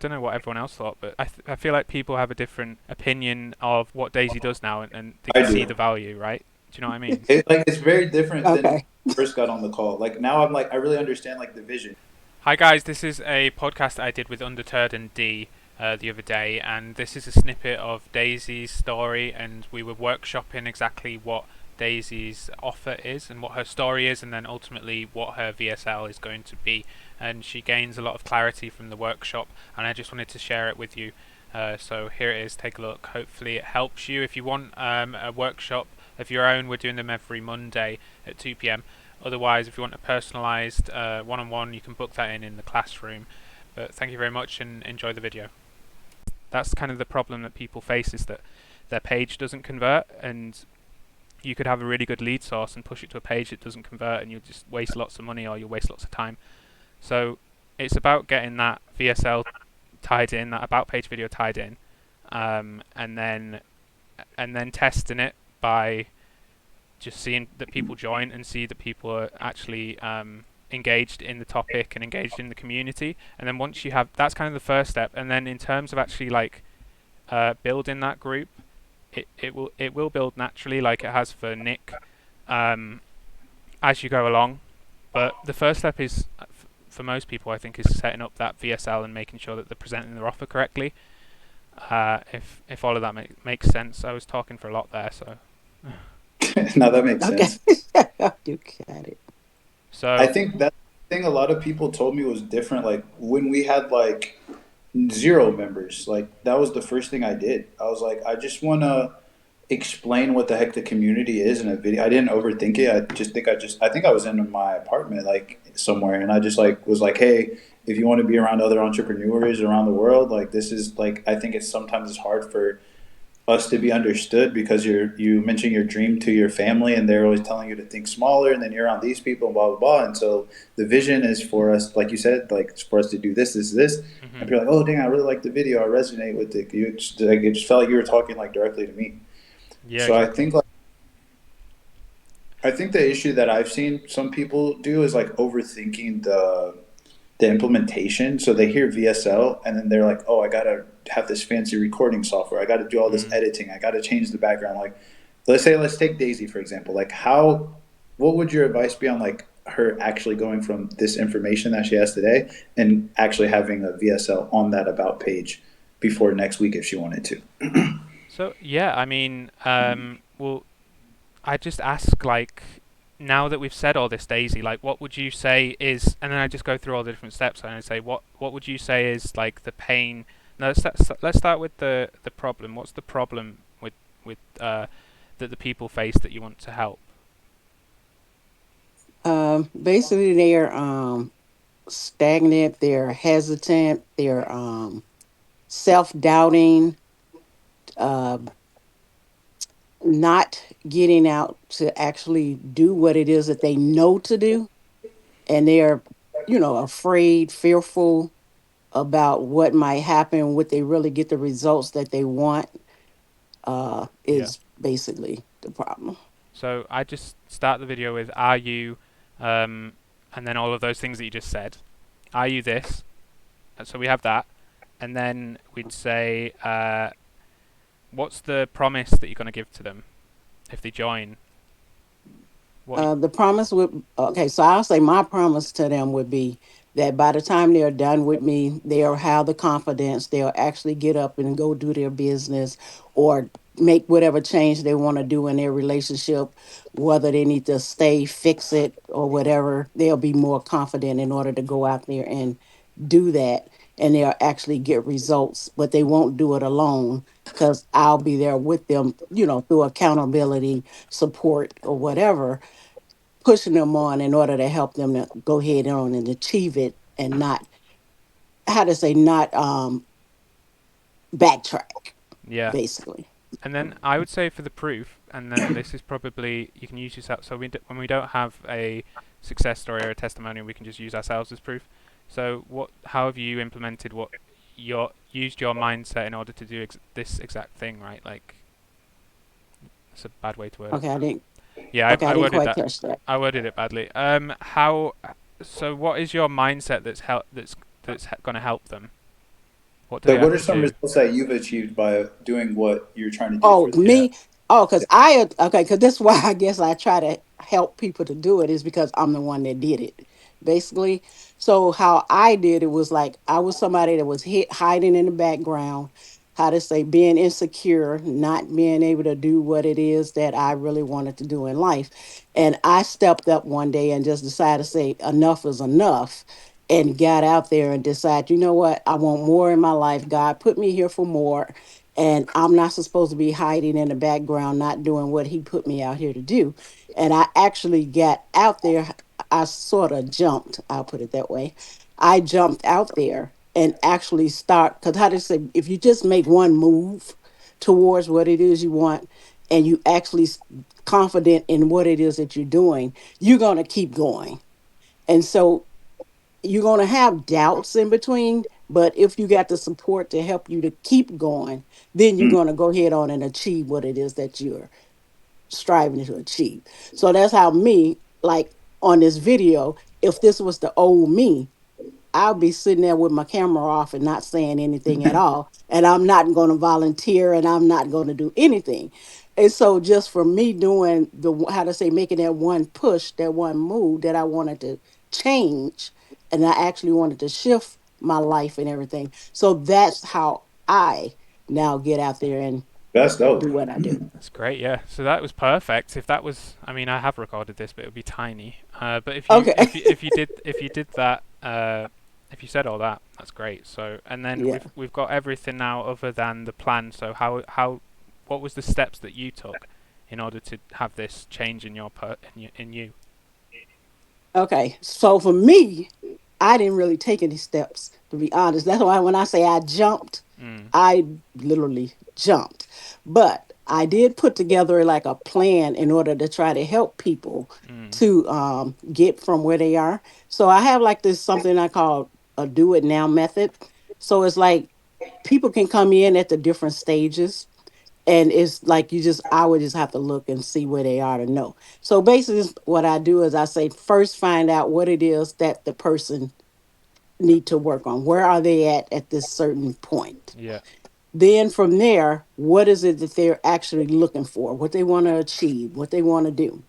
don't know what everyone else thought, but I feel like people have a different opinion of what Daisy does now, and they I can see do. the value, right? Do you know what I mean? It's very different than when Okay. I first got on the call. Like now, I'm like I really understand like the vision. Hi guys, this is a podcast I did with Underturd and D the other day, and this is a snippet of Daisy's story, and we were workshopping exactly what Daisy's offer is and what her story is, and then ultimately what her VSL is going to be. And she gains a lot of clarity from the workshop, and I just wanted to share it with you. So here it is. Take a look. Hopefully it helps you. If you want a workshop of your own, we're doing them every Monday at 2 p.m. Otherwise, if you want a personalised one-on-one, you can book that in the classroom. But thank you very much and enjoy the video. That's kind of the problem that people face, is that their page doesn't convert, and you could have a really good lead source and push it to a page that doesn't convert, and you'll just waste lots of money or you'll waste lots of time. So it's about getting that VSL tied in, that about page video tied in, and then testing it by just seeing that people join and see that people are actually engaged in the topic and engaged in the community. And then once you have, that's kind of the first step. And then in terms of actually like building that group, it will build naturally, like it has for Nick, as you go along. But the first step is, for most people, I think, is setting up that VSL and making sure that they're presenting their offer correctly. If all of that makes sense, I was talking for a lot there, so. Now that makes Okay. sense. You got it. I So think that thing a lot of people told me was different. Like when we had like zero members, like that was the first thing I did. I was like, I just want to explain what the heck the community is in a video. I didn't overthink it. I think I was in my apartment like somewhere, and I just like was like, hey, if you want to be around other entrepreneurs around the world, like this is like I think it's sometimes it's hard for us to be understood because you mention your dream to your family and they're always telling you to think smaller, and then you're around these people and blah blah blah. And so the vision is for us, like you said, like it's for us to do this, and mhm. people are like, oh dang, I really like the video, I resonate with it. It just felt like you were talking like directly to me. Yeah, So exactly. I think the issue that I've seen some people do is like overthinking the implementation. So they hear VSL and then they're like, "Oh, I gotta have this fancy recording software. I gotta do all this Mm. editing. I gotta change the background." Like, let's take Daisy for example. Like, what would your advice be on like her actually going from this information that she has today and actually having a VSL on that about page before next week if she wanted to? So yeah, I mean, well, I just ask, like, now that we've said all this, Daisy, like, what would you say is, and then I just go through all the different steps, and I say, what would you say is like the pain? No, let's start with the problem. What's the problem with that the people face that you want to help? Basically, they're stagnant. They're hesitant. They're self-doubting. Uh, not getting out to actually do what it is that they know to do, and they're, afraid, fearful about what might happen. Would they really get the results that they want? Yeah. Is basically the problem. So I just start the video with, are you, um, and then all of those things that you just said. Are you this? So we have that, and then we'd say, what's the promise that you're going to give to them if they join? What? The promise would, okay, so I'll say my promise to them would be that by the time they're done with me, they'll have the confidence, they'll actually get up and go do their business or make whatever change they want to do in their relationship, whether they need to stay, fix it, or whatever, they'll be more confident in order to go out there and do that. And they'll actually get results, but they won't do it alone because I'll be there with them, through accountability, support, or whatever, pushing them on in order to help them to go ahead on and achieve it and not, how to say, not backtrack, Yeah. basically. And then I would say for the proof, and then this is probably you can use yourself. So when we don't have a success story or a testimonial, we can just use ourselves as proof. So how have you implemented used your mindset in order to do this exact thing, right? Like, it's a bad way to word it. Okay, I didn't. Yeah, Okay, I I didn't worded quite that. catch that. I worded it badly. How? So what is your mindset that's going to help them? What do they Like, what have are to some do? results that you've achieved by doing what you're trying to do Oh, for the Yeah. me? Oh, because I, okay, because that's why I guess I try to help people to do it is because I'm the one that did it, basically. So, how I did it was like I was somebody that was hiding in the background, how to say, being insecure, not being able to do what it is that I really wanted to do in life. And I stepped up one day and just decided to say, enough is enough. And got out there and decide, you know what, I want more in my life. God put me here for more, and I'm not supposed to be hiding in the background, not doing what he put me out here to do. And I actually got out there. I sort of jumped, I'll put it that way. I jumped out there and actually start, because how to say, if you just make one move towards what it is you want, and you actually confident in what it is that you're doing, you're going to keep going. And so you're going to have doubts in between, but if you got the support to help you to keep going, then you're Mm, going to go ahead on and achieve what it is that you're striving to achieve. So that's how me, like on this video, if this was the old me, I'll be sitting there with my camera off and not saying anything at all. And I'm not going to volunteer and I'm not going to do anything. And so just for me doing the, how to say, making that one push, that one move that I wanted to change, and I actually wanted to shift my life and everything. So that's how I now get out there and that's dope. do what I do. That's great, yeah. So that was perfect. If that was, I mean, I have recorded this, but it would be tiny. But Okay. if you did that, if you said all that, that's great. So and then Yeah. we've got everything now other than the plan. So what was the steps that you took in order to have this change in in you? Okay. So for me, I didn't really take any steps, to be honest. That's why when I say I jumped, Mm, I literally jumped. But I did put together like a plan in order to try to help people mm, to get from where they are. So I have like this something I call a do it now method. So it's like people can come in at the different stages, and it's like you just, I would just have to look and see where they are to know. So basically what I do is I say first find out what it is that the person need to work on. Where are they at this certain point? yeah. Then from there, what is it that they're actually looking for? What they want to achieve, what they want to do.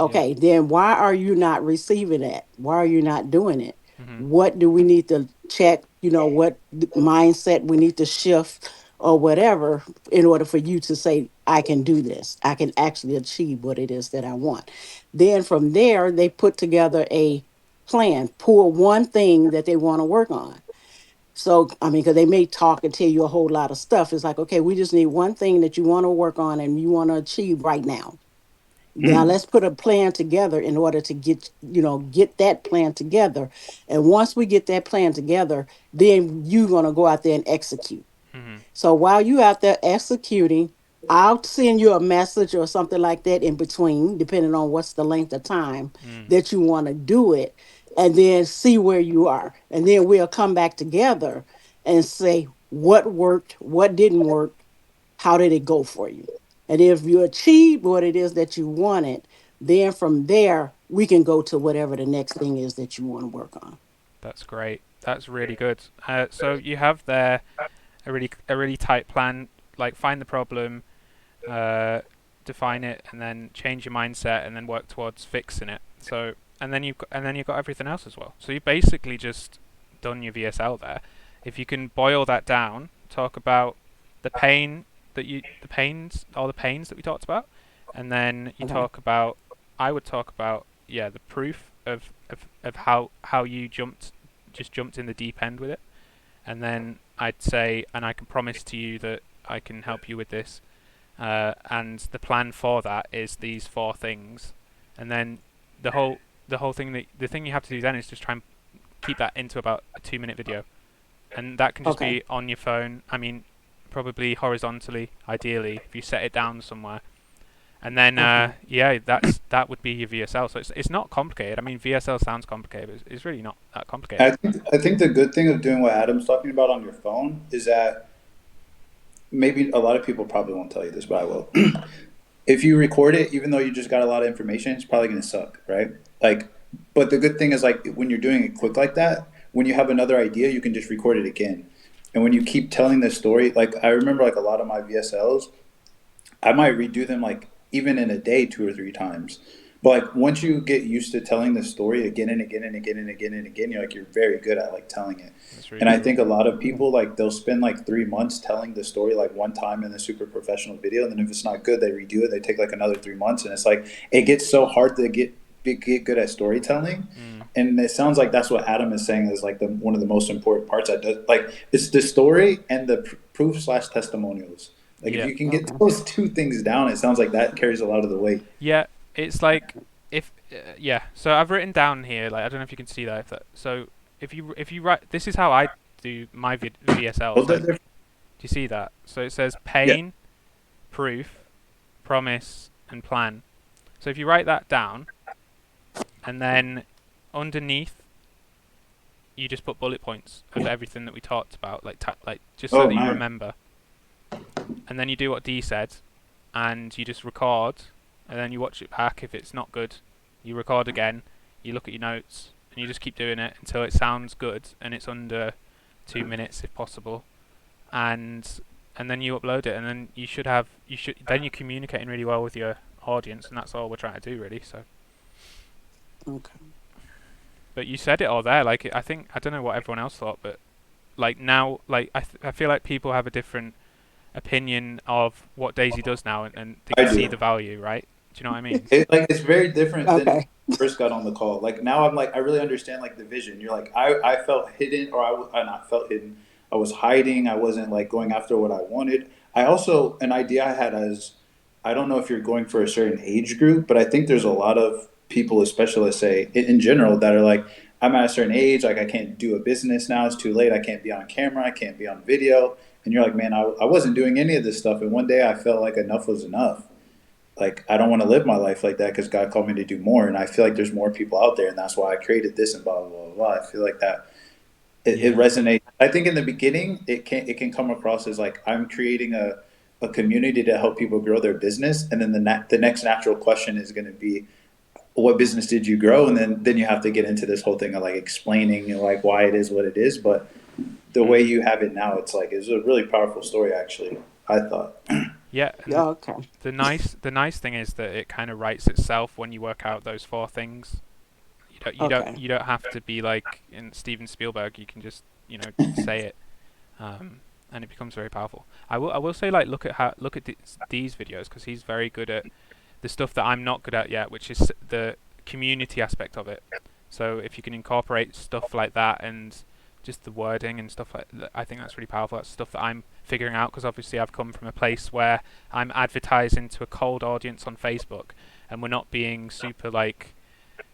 Yeah. Okay, then why are you not receiving that? Why are you not doing it? Mhm. What do we need to check? What mindset we need to shift or whatever in order for you to say, I can do this. I can actually achieve what it is that I want. Then from there, they put together a plan, pull one thing that they want to work on. So, I mean, because they may talk and tell you a whole lot of stuff. It's like, okay, we just need one thing that you want to work on and you want to achieve right now. Now Mm, let's put a plan together in order to get that plan together. And once we get that plan together, then you're going to go out there and execute. Mhm. So while you out there executing, I'll send you a message or something like that in between, depending on what's the length of time Mm. that you want to do it, and then see where you are. And then we'll come back together and say what worked, what didn't work, how did it go for you? And if you achieve what it is that you wanted, then from there, we can go to whatever the next thing is that you want to work on. That's great. That's really good. So you have there a really tight plan. Like find the problem, uh, define it, and then change your mindset, and then work towards fixing it. So and then you've got everything else as well. So you basically just done your VSL there. If you can boil that down, talk about the pain the pains, all the pains that we talked about, and then you Okay. talk about, I would talk about, yeah, the proof of how you just jumped in the deep end with it, and then I'd say, and I can promise to you that I can help you with this, and the plan for that is these four things, and then the whole thing that the thing you have to do then is just try and keep that into about a 2 minute video, and that can just Okay. be on your phone. I mean, probably horizontally, ideally, if you set it down somewhere. And then, Okay. yeah, that would be your VSL. So it's not complicated. I mean, VSL sounds complicated, but it's really not that complicated. I think the good thing of doing what Adam's talking about on your phone is that maybe a lot of people probably won't tell you this, but I will. If you record it, even though you just got a lot of information, it's probably going to suck, right? Like, but the good thing is like when you're doing it quick like that, when you have another idea, you can just record it again. And when you keep telling this story, like I remember like a lot of my VSLs, I might redo them like even in a day 2 or 3 times. But like once you get used to telling the story again and again and again and again and again, you're very good at like telling it. That's really And I true. think a lot of people like they'll spend like 3 months telling the story like one time in the super professional video, and then if it's not good, they redo it. They take like another 3 months, and it's like it gets so hard to get good at storytelling. Mm. And it sounds like that's what Adam is saying is like the one of the most important parts. I do like it's the story and the proof slash testimonials. Like if Yeah. you can get Okay. those two things down, it sounds like that carries a lot of the weight. Yeah, it's like if yeah. So I've written down here, like I don't know if you can see that. So if you write, this is how I do my VSL. Well, So do you see that? So it says yeah. pain, proof, promise, and plan. So if you write that down, and then underneath you just put bullet points of everything that we talked about, like just so Oh, that you nice. remember. And then you do what Dee said, and you just record, and then you watch it back. If it's not good, you record again. You look at your notes, and you just keep doing it until it sounds good, and it's under 2 minutes if possible. And then you upload it, and then then you're communicating really well with your audience, and that's all we're trying to do really. So, Okay. but you said it all there. Like I think I don't know what everyone else thought, but like now, like I feel like people have a different opinion of what Daisy does now, and they I can see do. the value, right? Do you know what I mean? Like it's very different than when Okay. I first got on the call. Like now I'm like I really understand like the vision. You're like I felt hidden or I not felt hidden. I was hiding. I wasn't like going after what I wanted. I also an idea I had as I don't know if you're going for a certain age group, but I think there's a lot of people, especially let's say in general, that are like I'm at a certain age. Like I can't do a business now. It's too late. I can't be on camera. I can't be on video. And you're like, man, I wasn't doing any of this stuff. And one day I felt like enough was enough. Like I don't want to live my life like that because God called me to do more, and I feel like there's more people out there, and that's why I created this and blah blah blah blah. I feel like that it Yeah. resonates. I think in the beginning it can come across as like I'm creating a community to help people grow their business, and then the next natural question is going to be what business did you grow, and then you have to get into this whole thing of like explaining like why it is what it is. But the way Mhm. you have it now, it's like it's a really powerful story actually. I thought. Yeah, and Yeah. Okay. the nice thing is that it kind of writes itself when you work out those four things. Okay. You don't have to be like in Steven Spielberg. You can just say it, and it becomes very powerful. I will say like look at these videos because he's very good at the stuff that I'm not good at yet, which is the community aspect of it. So if you can incorporate stuff like that and just the wording and stuff like that, I think that's really powerful. That's stuff that I'm figuring out because obviously I've come from a place where I'm advertising to a cold audience on Facebook, and we're not being super like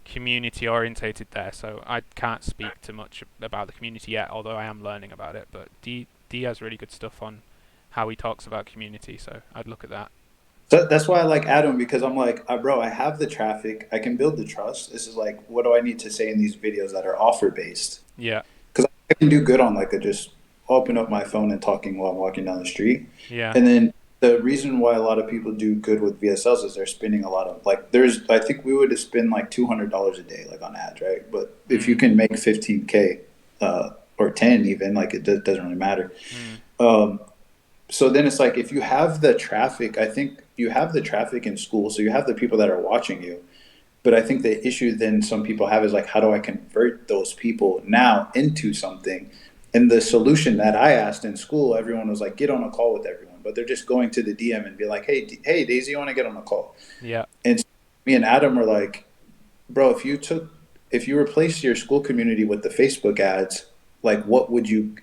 community orientated there. So I can't speak too much about the community yet, although I am learning about it. But D has really good stuff on how he talks about community, so I'd look at that. So that's why I like Adam because I'm like, bro, I have the traffic. I can build the trust. This is like, what do I need to say in these videos that are offer based? Yeah, Because I can do good on like a just open up my phone and talking while I'm walking down the street. yeah, And then the reason why a lot of people do good with VSLs is they're spending a lot of like I think we would spend like $200 a day like on ads, right? But if you mm, can make 15K or 10 even, like doesn't really matter. mm, Um, so then it's like if you have the traffic, I think you have the traffic in school, so you have the people that are watching you. But I think the issue then some people have is like, how do I convert those people now into something? And the solution that I asked in school, everyone was like, get on a call with everyone, but they're just going to the DM and be like, hey, hey, Daisy, you want to get on a call? yeah, And so me and Adam were like, bro, if you replace your school community with the Facebook ads, like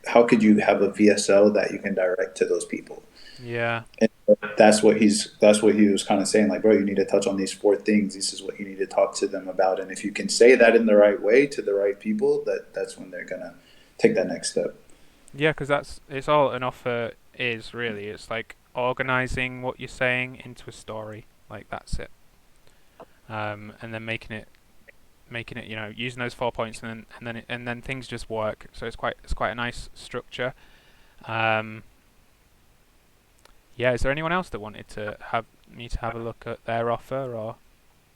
how could you have a VSL that you can direct to those people? yeah, And that's what he was kind of saying, like, bro, you need to touch on these four things. This is what you need to talk to them about. And if you can say that in the right way to the right people, that's when they're gonna take that next step. yeah. Because it's all an offer is really. It's like organizing what you're saying into a story. Like that's it. And then making it using those 4 points, and then things just work. So it's quite a nice structure. Um, yeah. Is there anyone else that wanted to have me to have a look at their offer or?